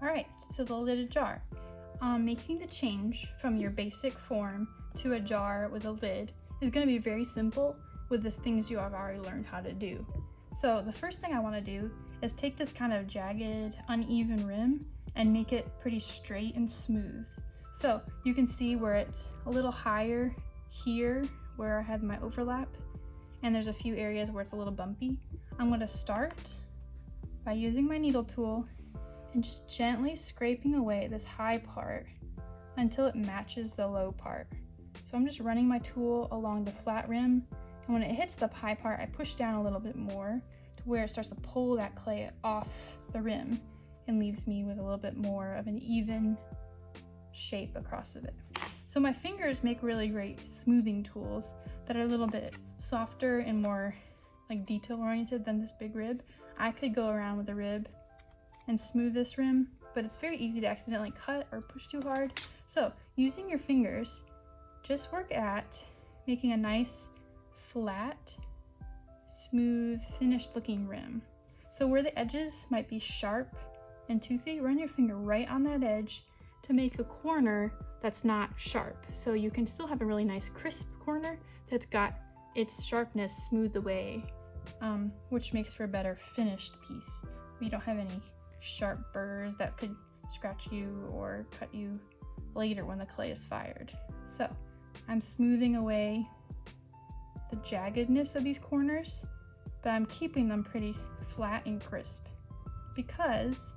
All right, so the lidded jar. Making the change from your basic form to a jar with a lid is going to be very simple with the things you have already learned how to do. So the first thing I want to do is take this kind of jagged, uneven rim and make it pretty straight and smooth. So you can see where it's a little higher here where I had my overlap, and there's a few areas where it's a little bumpy. I'm going to start by using my needle tool and just gently scraping away this high part until it matches the low part. So I'm just running my tool along the flat rim, and when it hits the high part, I push down a little bit more to where it starts to pull that clay off the rim and leaves me with a little bit more of an even shape across of it. So my fingers make really great smoothing tools that are a little bit softer and more like detail oriented than this big rib. I could go around with a rib and smooth this rim, but it's very easy to accidentally cut or push too hard. So using your fingers, just work at making a nice, flat, smooth, finished looking rim. So where the edges might be sharp and toothy, run your finger right on that edge to make a corner that's not sharp. So you can still have a really nice crisp corner that's got its sharpness smoothed away, which makes for a better finished piece. You don't have any sharp burrs that could scratch you or cut you later when the clay is fired. So I'm smoothing away the jaggedness of these corners, but I'm keeping them pretty flat and crisp because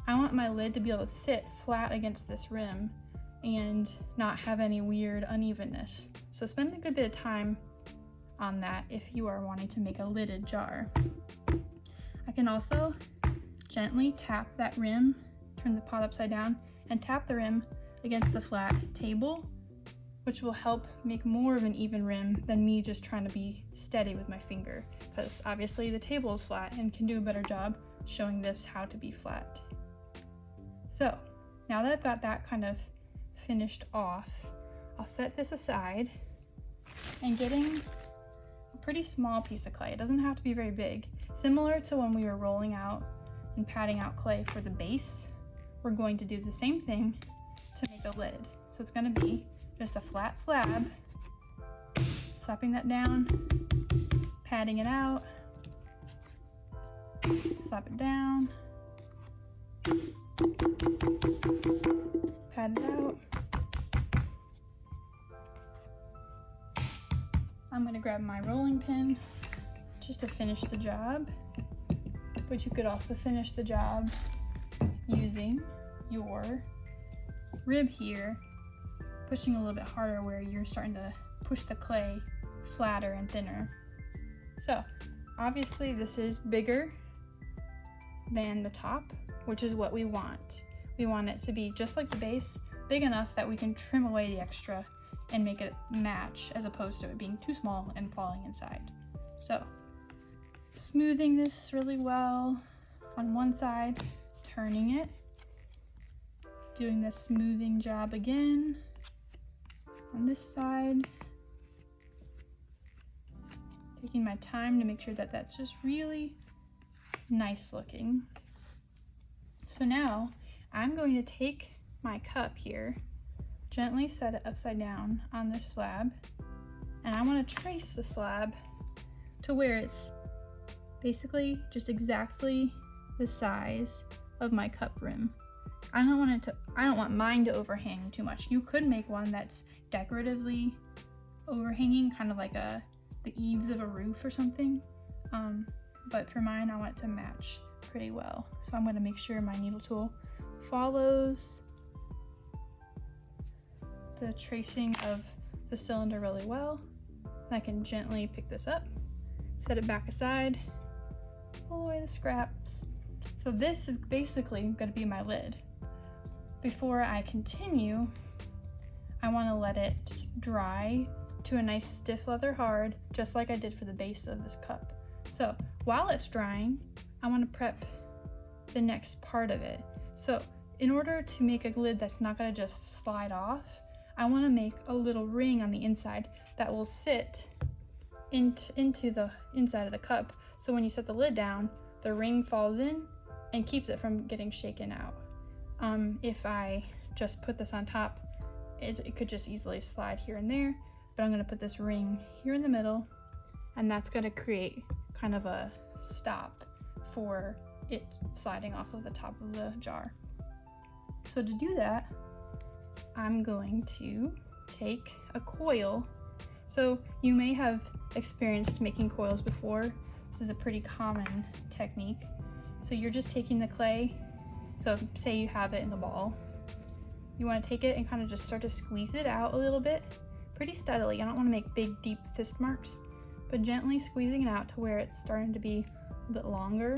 I want my lid to be able to sit flat against this rim and not have any weird unevenness. So spend a good bit of time on that if you are wanting to make a lidded jar. I can also gently tap that rim, turn the pot upside down, and tap the rim against the flat table, which will help make more of an even rim than me just trying to be steady with my finger, because obviously the table is flat and can do a better job showing this how to be flat. So now that I've got that kind of finished off, I'll set this aside and getting a pretty small piece of clay. It doesn't have to be very big. Similar to when we were rolling out and patting out clay for the base, we're going to do the same thing to make a lid. So it's going to be just a flat slab, slapping that down, patting it out, slap it down, pat it out. I'm going to grab my rolling pin just to finish the job, but you could also finish the job using your rib here, pushing a little bit harder where you're starting to push the clay flatter and thinner. So obviously this is bigger than the top, which is what we want. We want it to be just like the base, big enough that we can trim away the extra and make it match, as opposed to it being too small and falling inside. So smoothing this really well on one side, turning it, doing the smoothing job again on this side, taking my time to make sure that that's just really nice looking. So now I'm going to take my cup here, gently set it upside down on this slab, and I want to trace the slab to where it's basically just exactly the size of my cup rim. I don't want mine to overhang too much. You could make one that's decoratively overhanging, kind of like the eaves of a roof or something. But for mine, I want it to match pretty well. So I'm going to make sure my needle tool follows the tracing of the cylinder really well. And I can gently pick this up, set it back aside, pull away the scraps. So this is basically going to be my lid. Before I continue, I want to let it dry to a nice stiff leather hard, just like I did for the base of this cup. So while it's drying, I want to prep the next part of it. So in order to make a lid that's not going to just slide off, I want to make a little ring on the inside that will sit into the inside of the cup. So when you set the lid down, the ring falls in and keeps it from getting shaken out. If I just put this on top, it could just easily slide here and there, but I'm going to put this ring here in the middle, and that's going to create kind of a stop for it sliding off of the top of the jar. So to do that, I'm going to take a coil. So you may have experienced making coils before. This is a pretty common technique. So you're just taking the clay. So say you have it in the ball. You want to take it and kind of just start to squeeze it out a little bit, pretty steadily. I don't want to make big, deep fist marks, but gently squeezing it out to where it's starting to be a bit longer.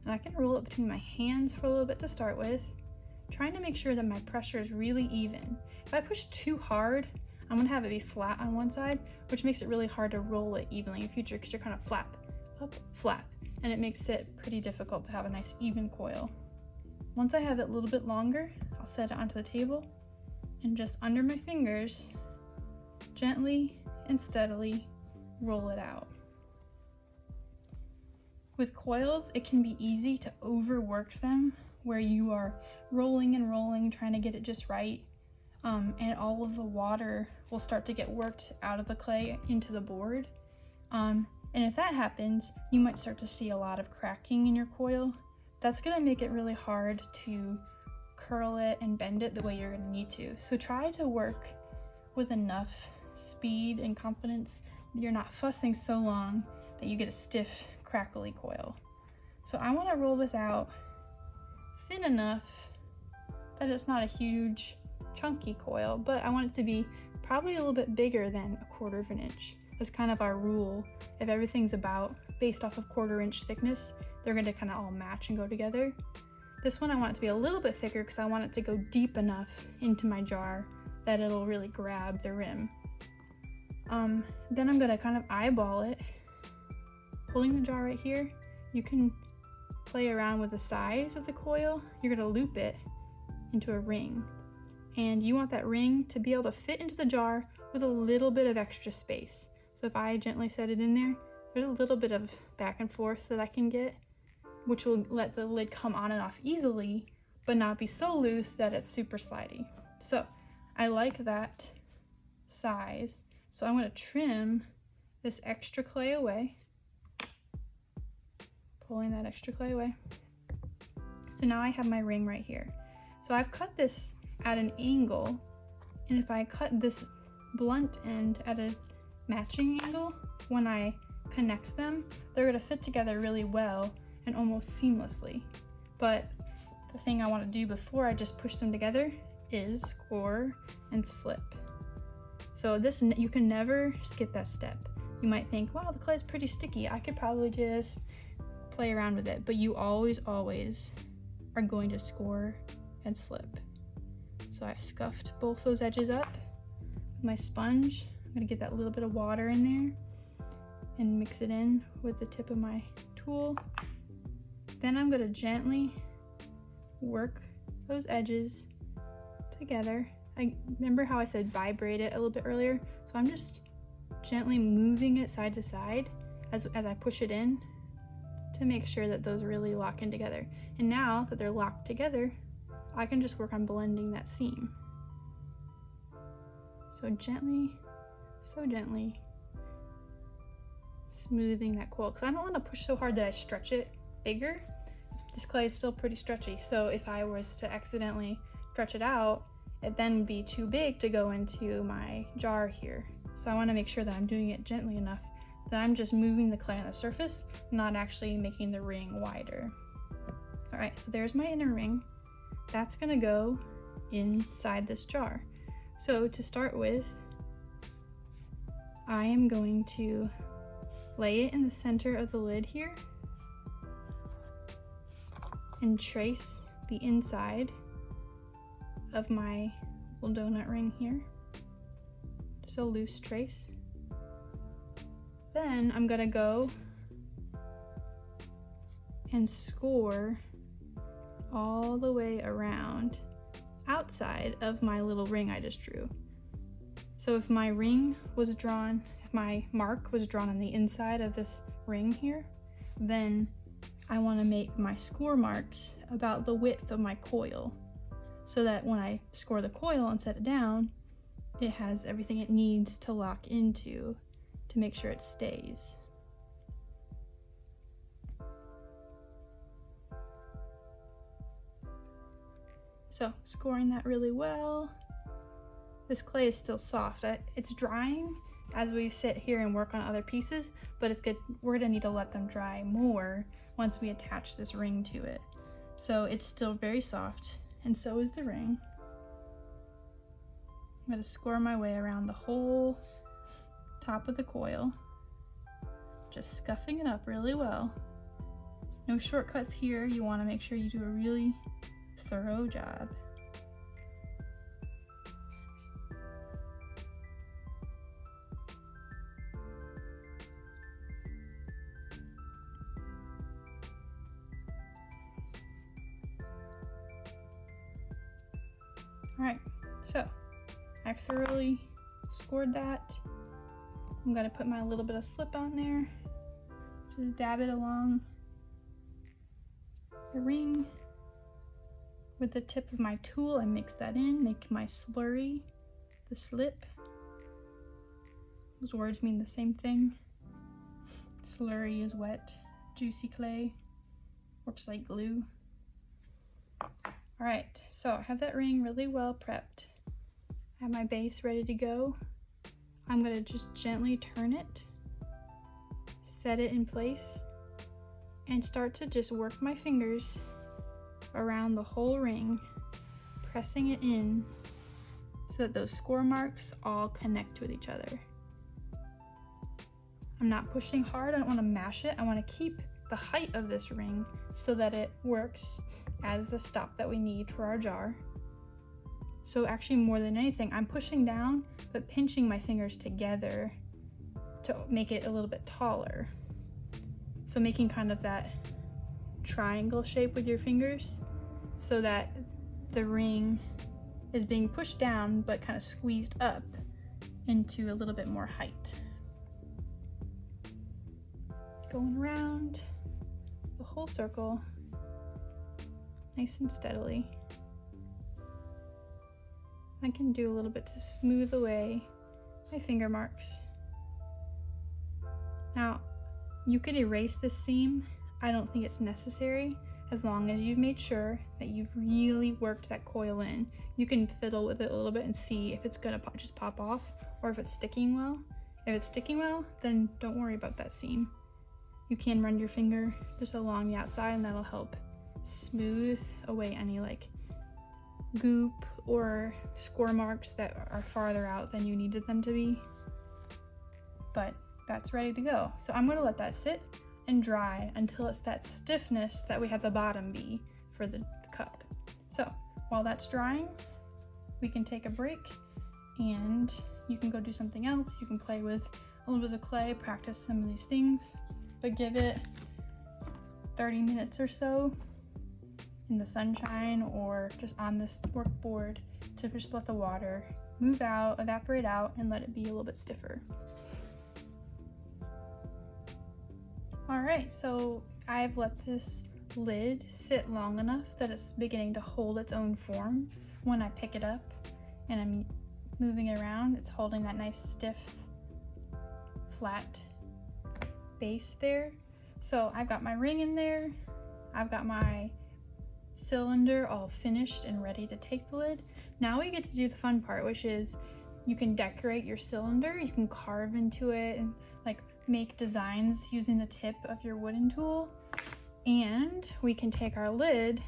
And I can roll it between my hands for a little bit to start with, trying to make sure that my pressure is really even. If I push too hard, I'm gonna have it be flat on one side, which makes it really hard to roll it evenly in the future because you're kind of flap, up, flap, and it makes it pretty difficult to have a nice even coil. Once I have it a little bit longer, I'll set it onto the table and just under my fingers, gently and steadily roll it out. With coils, it can be easy to overwork them, where you are rolling and rolling, trying to get it just right, and all of the water will start to get worked out of the clay into the board. And if that happens, you might start to see a lot of cracking in your coil. That's gonna make it really hard to curl it and bend it the way you're gonna need to. So try to work with enough speed and confidence that you're not fussing so long that you get a stiff, crackly coil. So I wanna roll this out thin enough that it's not a huge, chunky coil, but I want it to be probably a little bit bigger than 1/4 of an inch. That's kind of our rule. If everything's about based off of 1/4 inch thickness, they're going to kind of all match and go together. This one I want it to be a little bit thicker because I want it to go deep enough into my jar that it'll really grab the rim. Then I'm going to kind of eyeball it. Holding the jar right here, you can play around with the size of the coil. You're going to loop it into a ring. And you want that ring to be able to fit into the jar with a little bit of extra space. So if I gently set it in there, there's a little bit of back and forth that I can get, which will let the lid come on and off easily, but not be so loose that it's super slidey. So I like that size. So I'm going to trim this extra clay away, pulling that extra clay away. So now I have my ring right here. So I've cut this at an angle, and if I cut this blunt end at a matching angle, when I connect them, they're going to fit together really well and almost seamlessly. But the thing I want to do before I just push them together is score and slip. So this, you can never skip that step. You might think, wow, the clay is pretty sticky, I could probably just play around with it, but you always are going to score and slip. So I've scuffed both those edges up with my sponge. I'm gonna get that little bit of water in there and mix it in with the tip of my tool. Then I'm gonna gently work those edges together. I remember how I said vibrate it a little bit earlier, so I'm just gently moving it side to side as I push it in to make sure that those really lock in together. And now that they're locked together, I can just work on blending that seam. So gently, smoothing that coil, because I don't want to push so hard that I stretch it bigger. This clay is still pretty stretchy, so if I was to accidentally stretch it out, it then would be too big to go into my jar here. So I want to make sure that I'm doing it gently enough that I'm just moving the clay on the surface, not actually making the ring wider. All right, so there's my inner ring. That's gonna go inside this jar. So to start with, I am going to lay it in the center of the lid here and trace the inside of my little donut ring here. Just a loose trace. Then I'm gonna go and score all the way around outside of my little ring I just drew. So if my ring was drawn, if my mark was drawn on the inside of this ring here, then I want to make my score marks about the width of my coil, so that when I score the coil and set it down, it has everything it needs to lock into to make sure it stays. So scoring that really well. This clay is still soft. It's drying as we sit here and work on other pieces, but it's good. We're gonna need to let them dry more once we attach this ring to it. So it's still very soft, and so is the ring. I'm gonna score my way around the whole top of the coil, just scuffing it up really well. No shortcuts here. You wanna make sure you do a really thorough job. Alright, so I've thoroughly scored that. I'm gonna put my little bit of slip on there. Just dab it along the ring. With the tip of my tool, I mix that in, make my slurry the slip. Those words mean the same thing. Slurry is wet, juicy clay, works like glue. All right, so I have that ring really well prepped. I have my base ready to go. I'm gonna just gently turn it, set it in place, and start to just work my fingers around the whole ring, pressing it in so that those score marks all connect with each other. I'm not pushing hard, I don't wanna mash it. I wanna keep the height of this ring so that it works as the stop that we need for our jar. So actually, more than anything, I'm pushing down but pinching my fingers together to make it a little bit taller. So making kind of that triangle shape with your fingers so that the ring is being pushed down but kind of squeezed up into a little bit more height. Going around the whole circle, nice and steadily. I can do a little bit to smooth away my finger marks. Now, you could erase this seam. I don't think it's necessary as long as you've made sure that you've really worked that coil in. You can fiddle with it a little bit and see if it's gonna just pop off or if it's sticking well. If it's sticking well, then don't worry about that seam. You can run your finger just along the outside and that'll help smooth away any like goop or score marks that are farther out than you needed them to be. But that's ready to go. So I'm gonna let that sit and dry until it's that stiffness that we had the bottom be for the cup. So while that's drying, we can take a break and you can go do something else. You can play with a little bit of clay, practice some of these things, but give it 30 minutes or so in the sunshine or just on this work board to just let the water move out, evaporate out, and let it be a little bit stiffer. All right, so I've let this lid sit long enough that it's beginning to hold its own form. When I pick it up and I'm moving it around, it's holding that nice stiff, flat base there. So I've got my ring in there. I've got my cylinder all finished and ready to take the lid. Now we get to do the fun part, which is you can decorate your cylinder. You can carve into it and like make designs using the tip of your wooden tool. And we can take our lid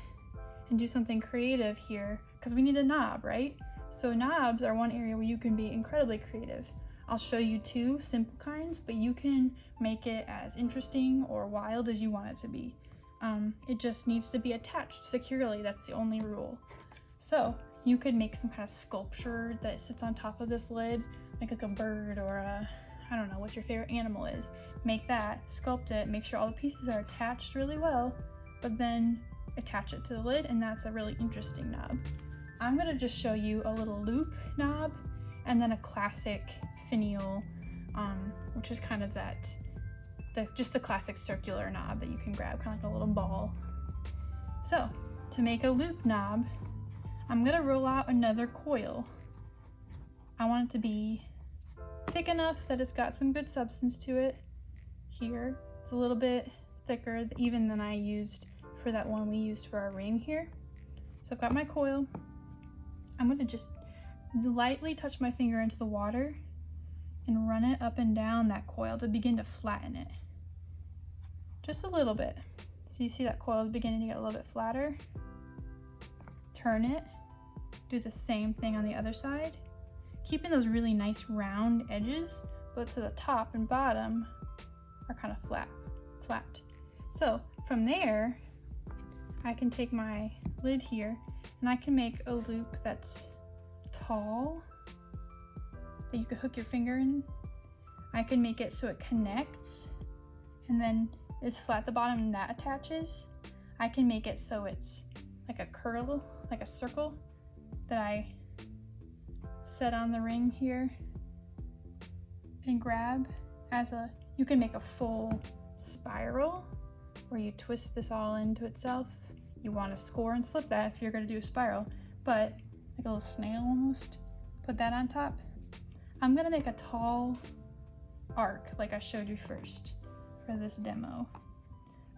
and do something creative here because we need a knob, right? So knobs are one area where you can be incredibly creative. I'll show you two simple kinds, but you can make it as interesting or wild as you want it to be. It just needs to be attached securely. That's the only rule. So you could make some kind of sculpture that sits on top of this lid, like a bird or a, I don't know what your favorite animal is. Make that, sculpt it, make sure all the pieces are attached really well, but then attach it to the lid, and that's a really interesting knob. I'm gonna just show you a little loop knob and then a classic finial, which is kind of that just the classic circular knob that you can grab, kind of like a little ball. So to make a loop knob, I'm gonna roll out another coil. I want it to be thick enough that it's got some good substance to it. Here, it's a little bit thicker even than I used for that one we used for our ring here. So I've got my coil. I'm gonna just lightly touch my finger into the water and run it up and down that coil to begin to flatten it. Just a little bit. So you see that coil is beginning to get a little bit flatter. Turn it, do the same thing on the other side. Keeping those really nice round edges, but to the top and bottom are kind of flat. So from there, I can take my lid here and I can make a loop that's tall that you could hook your finger in. I can make it so it connects and then it's flat at the bottom and that attaches. I can make it so it's like a curl, like a circle that I set on the ring here and grab you can make a full spiral where you twist this all into itself. You want to score and slip that if you're going to do a spiral, but like a little snail almost. Put that on top. I'm going to make a tall arc like I showed you first for this demo,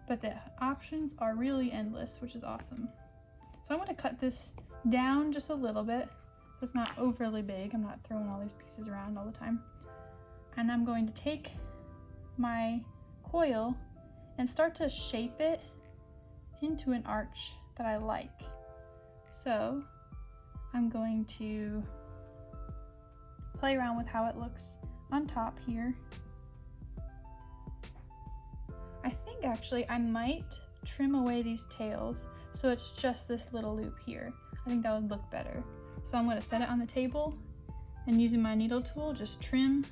but the options are really endless, which is awesome. So I'm going to cut this down just a little bit so it's not overly big. I'm not throwing all these pieces around all the time. And I'm going to take my coil and start to shape it into an arch that I like. So I'm going to play around with how it looks on top here. I think actually I might trim away these tails so it's just this little loop here. I think that would look better. So I'm going to set it on the table and using my needle tool just trim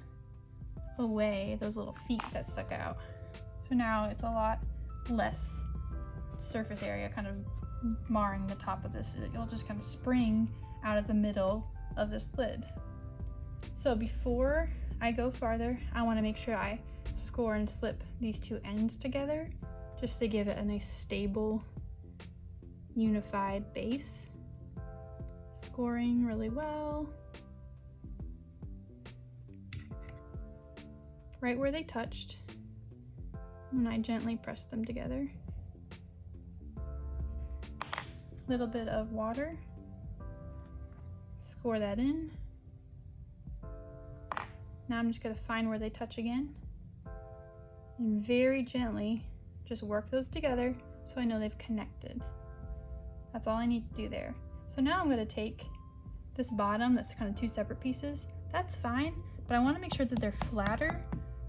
away those little feet that stuck out. So now it's a lot less surface area kind of marring the top of this. It'll just kind of spring out of the middle of this lid. So before I go farther, I want to make sure I score and slip these two ends together just to give it a nice stable unified base. Scoring really well. Right where they touched, and I gently press them together. Little bit of water, score that in. Now I'm just going to find where they touch again and very gently just work those together so I know they've connected. That's all I need to do there. So now I'm going to take this bottom that's kind of two separate pieces. That's fine, but I want to make sure that they're flatter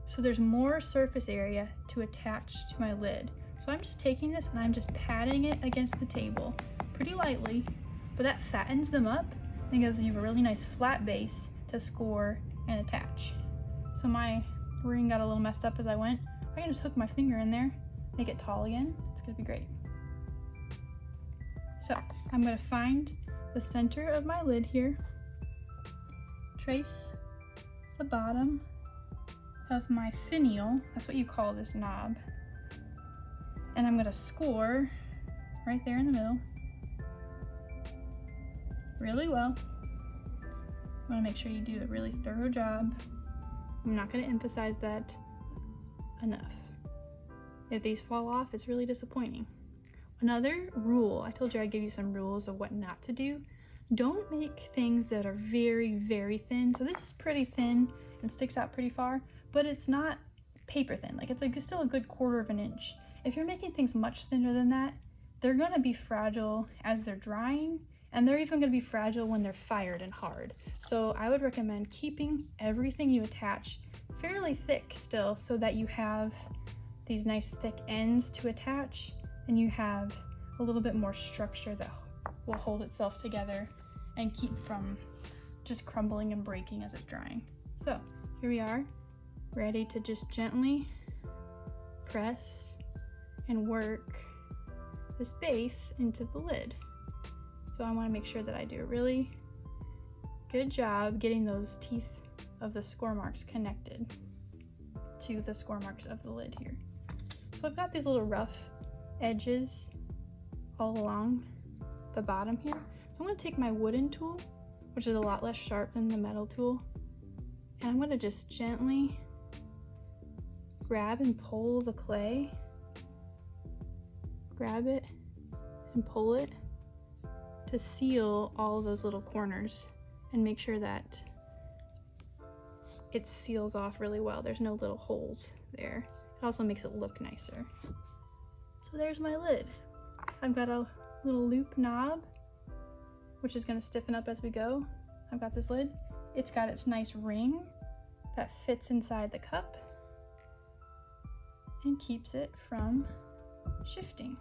so there's more surface area to attach to my lid. So I'm just taking this and I'm just patting it against the table pretty lightly, but that fattens them up and gives you a really nice flat base to score and attach. So my ring got a little messed up as I went. I can just hook my finger in there, make it tall again. It's gonna be great. So I'm gonna find the center of my lid here, trace the bottom of my finial, that's what you call this knob, and I'm gonna score right there in the middle really well. I want to make sure you do a really thorough job. I'm not going to emphasize that enough. If these fall off, it's really disappointing. Another rule, I told you I'd give you some rules of what not to do. Don't make things that are very, very thin. So this is pretty thin and sticks out pretty far, but it's not paper thin. Like it's still a good 1/4 of an inch. If you're making things much thinner than that, they're going to be fragile as they're drying, and they're even going to be fragile when they're fired and hard. So I would recommend keeping everything you attach fairly thick still so that you have these nice thick ends to attach and you have a little bit more structure that will hold itself together and keep from just crumbling and breaking as it's drying. So here we are, ready to just gently press and work this base into the lid. So I want to make sure that I do a really good job getting those teeth of the score marks connected. to the score marks of the lid here. So I've got these little rough edges all along the bottom here. So I'm going to take my wooden tool, which is a lot less sharp than the metal tool, and I'm going to just gently grab and pull the clay. Grab it and pull it to seal all of those little corners and make sure that it seals off really well. There's no little holes there. It also makes it look nicer. So there's my lid. I've got a little loop knob, which is going to stiffen up as we go. I've got this lid. It's got its nice ring that fits inside the cup and keeps it from shifting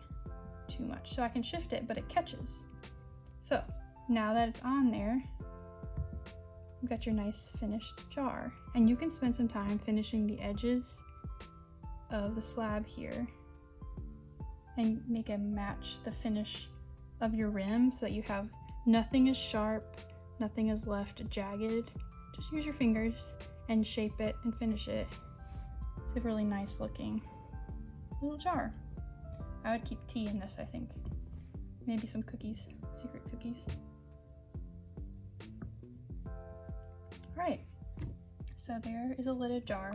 too much. So I can shift it, but it catches. So now that it's on there, you've got your nice finished jar. And you can spend some time finishing the edges of the slab here and make it match the finish of your rim so that you have nothing is sharp, nothing is left jagged. Just use your fingers and shape it and finish it. It's a really nice looking little jar. I would keep tea in this, I think. Maybe some cookies, secret cookies. All right, so there is a lidded jar